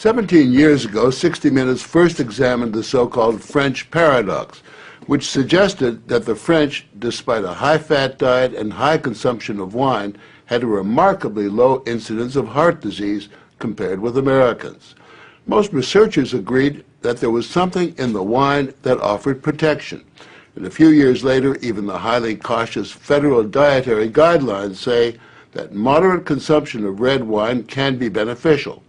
17 years ago, 60 Minutes first examined the so-called French paradox, which suggested that the French, despite a high-fat diet and high consumption of wine, had a remarkably low incidence of heart disease compared with Americans. Most researchers agreed that there was something in the wine that offered protection. And a few years later, even the highly cautious federal dietary guidelines say that moderate consumption of red wine can be beneficial.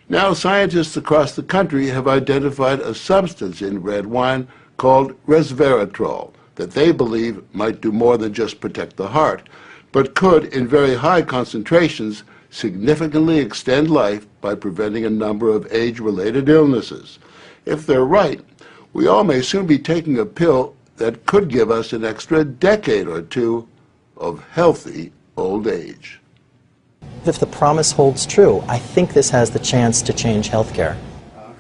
Now, scientists across the country have identified a substance in red wine called Resveratrol that they believe might do more than just protect the heart, but could, in very high concentrations, significantly extend life by preventing a number of age-related illnesses. If they're right, we all may soon be taking a pill that could give us an extra decade or two of healthy old age. If the promise holds true, I think this has the chance to change healthcare.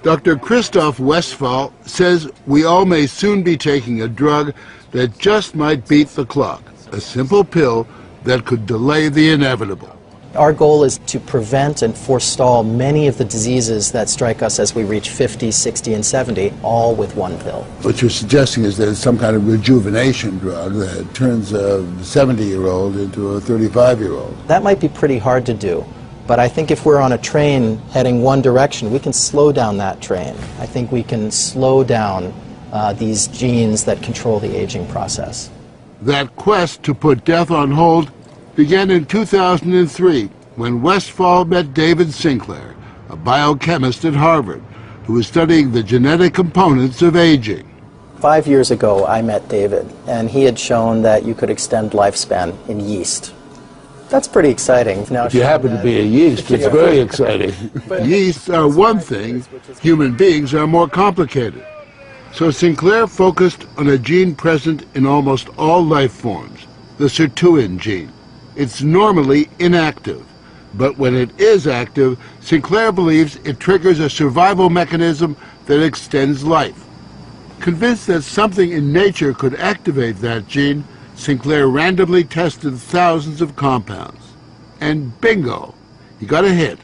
Dr. Christoph Westphal says we all may soon be taking a drug that just might beat the clock, a simple pill that could delay the inevitable. Our goal is to prevent and forestall many of the diseases that strike us as we reach 50, 60, and 70, all with one pill. What you're suggesting is that it's some kind of rejuvenation drug that turns a 70-year-old into a 35-year-old. That might be pretty hard to do, but I think if we're on a train heading one direction, we can slow down that train. I think we can slow down these genes that control the aging process. That quest to put death on hold began in 2003 when Westphal met David Sinclair, a biochemist at Harvard, who was studying the genetic components of aging. 5 years ago, I met David, and he had shown that you could extend lifespan in yeast. That's pretty exciting. Now, if you happen to be a yeast, it's very exciting. Yeasts are one thing, human beings are more complicated. So Sinclair focused on a gene present in almost all life forms, the sirtuin gene. It's normally inactive, but when it is active, Sinclair believes it triggers a survival mechanism that extends life. Convinced that something in nature could activate that gene, Sinclair randomly tested thousands of compounds. And bingo, he got a hit,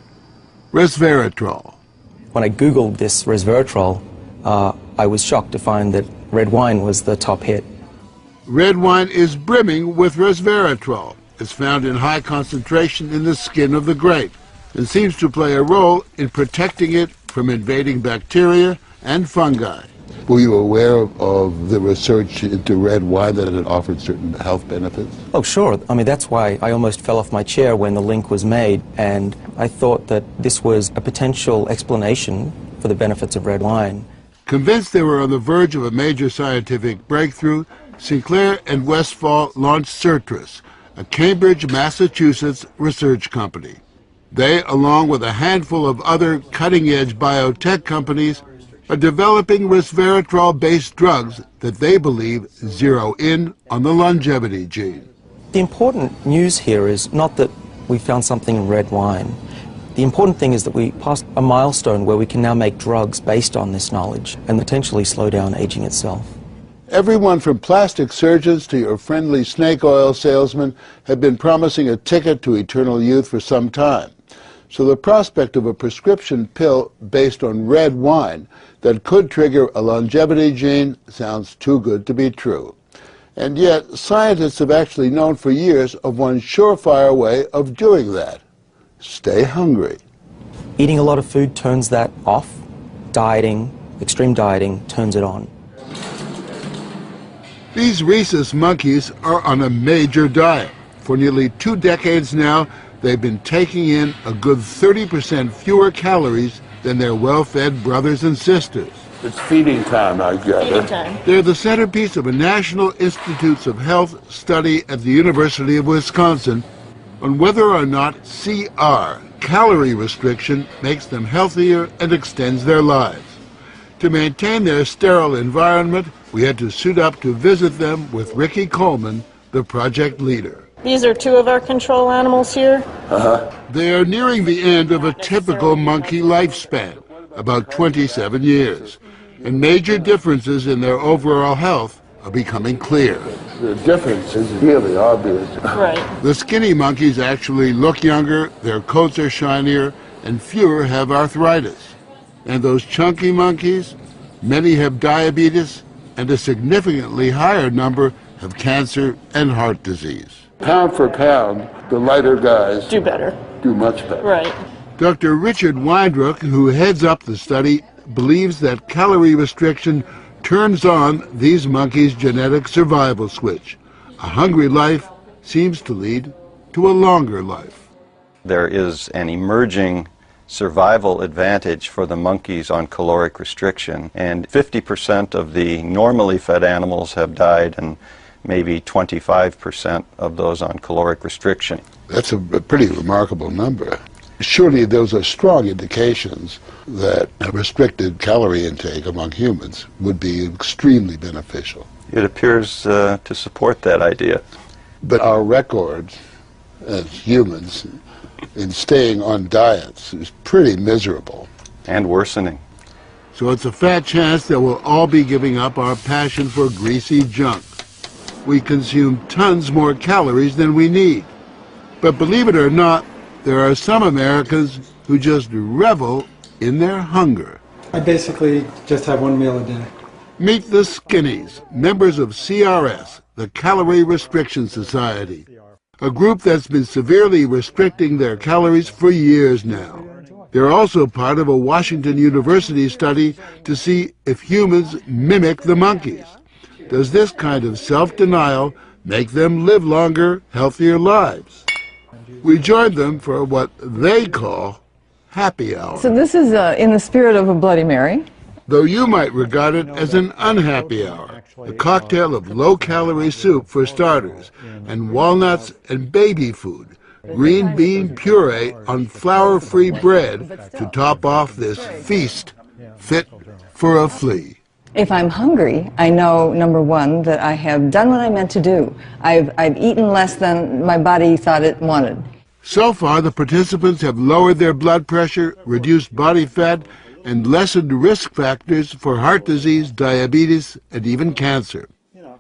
Resveratrol. When I Googled this Resveratrol, I was shocked to find that red wine was the top hit. Red wine is brimming with Resveratrol. It's found in high concentration in the skin of the grape and seems to play a role in protecting it from invading bacteria and fungi. Were you aware of the research into red wine that it offered certain health benefits? Oh, sure. I mean, that's why I almost fell off my chair when the link was made, and I thought that this was a potential explanation for the benefits of red wine. Convinced they were on the verge of a major scientific breakthrough, Sinclair and Westphal launched Citrus, a Cambridge, Massachusetts research company. They, along with a handful of other cutting-edge biotech companies, are developing resveratrol-based drugs that they believe zero in on the longevity gene. The important news here is not that we found something in red wine. The important thing is that we passed a milestone where we can now make drugs based on this knowledge and potentially slow down aging itself. Everyone from plastic surgeons to your friendly snake oil salesman have been promising a ticket to eternal youth for some time. So the prospect of a prescription pill based on red wine that could trigger a longevity gene sounds too good to be true. And yet, scientists have actually known for years of one surefire way of doing that. Stay hungry. Eating a lot of food turns that off. Dieting, extreme dieting, turns it on. These rhesus monkeys are on a major diet. For nearly 2 decades now, they've been taking in a good 30% fewer calories than their well-fed brothers and sisters. It's feeding time, I guess. Feeding time. They're the centerpiece of a National Institutes of Health study at the University of Wisconsin on whether or not CR, calorie restriction, makes them healthier and extends their lives. To maintain their sterile environment, we had to suit up to visit them with Ricky Coleman, the project leader. These are 2 of our control animals here. They are nearing the end of a typical monkey lifespan, about 27 years, and major differences in their overall health are becoming clear. The difference is really obvious. Right. The skinny monkeys actually look younger, their coats are shinier, and fewer have arthritis. And those chunky monkeys, many have diabetes, and a significantly higher number have cancer and heart disease. Pound for pound, the lighter guys Do better. do much better. Right. Dr. Richard Weindruck, who heads up the study, believes that calorie restriction turns on these monkeys' genetic survival switch. A hungry life seems to lead to a longer life. There is an emerging survival advantage for the monkeys on caloric restriction, and 50% of the normally fed animals have died, and maybe 25% of those on caloric restriction. That's a pretty remarkable number. Surely those are strong indications that a restricted calorie intake among humans would be extremely beneficial. It appears to support that idea. But our record as humans in staying on diets is pretty miserable. And worsening. So it's a fat chance that we'll all be giving up our passion for greasy junk. We consume tons more calories than we need. But believe it or not, there are some Americans who just revel in their hunger. I basically just have one meal a day. Meet the Skinnies, members of CRS, the Calorie Restriction Society, a group that's been severely restricting their calories for years now. They're also part of a Washington University study to see if humans mimic the monkeys. Does this kind of self-denial make them live longer, healthier lives? We joined them for what they call happy hour. So this is in the spirit of a Bloody Mary. Though you might regard it as an unhappy hour, a cocktail of low-calorie soup for starters, and walnuts and baby food, green bean puree on flour-free bread to top off this feast fit for a flea. If I'm hungry, I know, number one, that I have done what I meant to do. I've eaten less than my body thought it wanted. So far, the participants have lowered their blood pressure, reduced body fat, and lessened risk factors for heart disease, diabetes, and even cancer.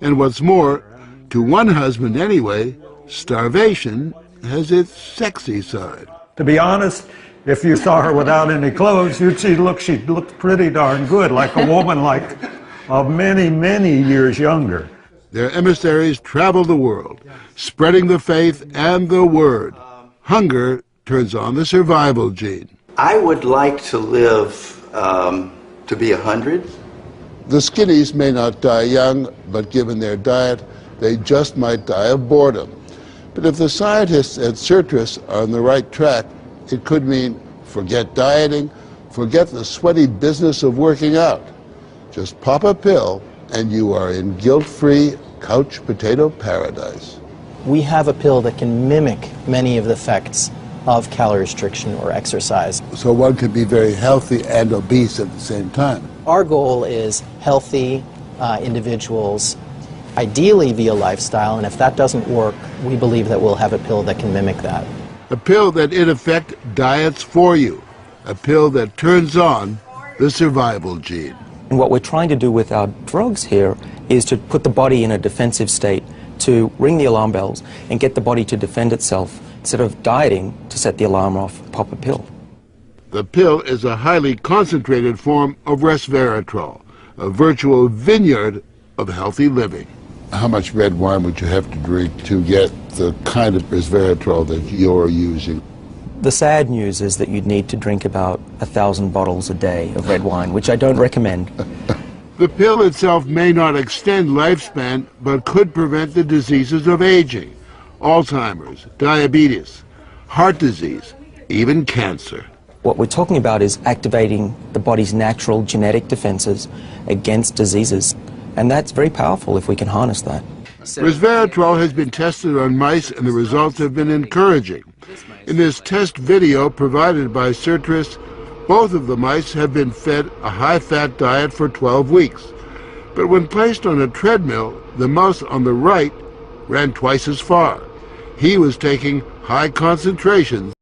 And what's more, to one husband anyway, starvation has its sexy side. To be honest, if you saw her without any clothes, she looked pretty darn good, like a woman of many, many years younger. Their emissaries travel the world, spreading the faith and the word. Hunger turns on the survival gene. I would like to live to be 100. The Skinnies may not die young, but given their diet, they just might die of boredom. But if the scientists at Certus are on the right track, it could mean forget dieting, forget the sweaty business of working out. Just pop a pill and you are in guilt-free couch potato paradise. We have a pill that can mimic many of the effects of calorie restriction or exercise. So one could be very healthy and obese at the same time. Our goal is healthy individuals, ideally via lifestyle, and if that doesn't work, we believe that we'll have a pill that can mimic that. A pill that in effect diets for you. A pill that turns on the survival gene. And what we're trying to do with our drugs here is to put the body in a defensive state, to ring the alarm bells and get the body to defend itself, instead of dieting to set the alarm off, pop a pill. The pill is a highly concentrated form of Resveratrol, a virtual vineyard of healthy living. How much red wine would you have to drink to get the kind of Resveratrol that you're using? The sad news is that you'd need to drink about 1,000 bottles a day of red wine, which I don't recommend. The pill itself may not extend lifespan, but could prevent the diseases of aging, Alzheimer's, diabetes, heart disease, even cancer. What we're talking about is activating the body's natural genetic defenses against diseases, and that's very powerful if we can harness that. Resveratrol has been tested on mice and the results have been encouraging. In this test video provided by Certus, both of the mice have been fed a high-fat diet for 12 weeks. But when placed on a treadmill, the mouse on the right ran twice as far. He was taking high concentrations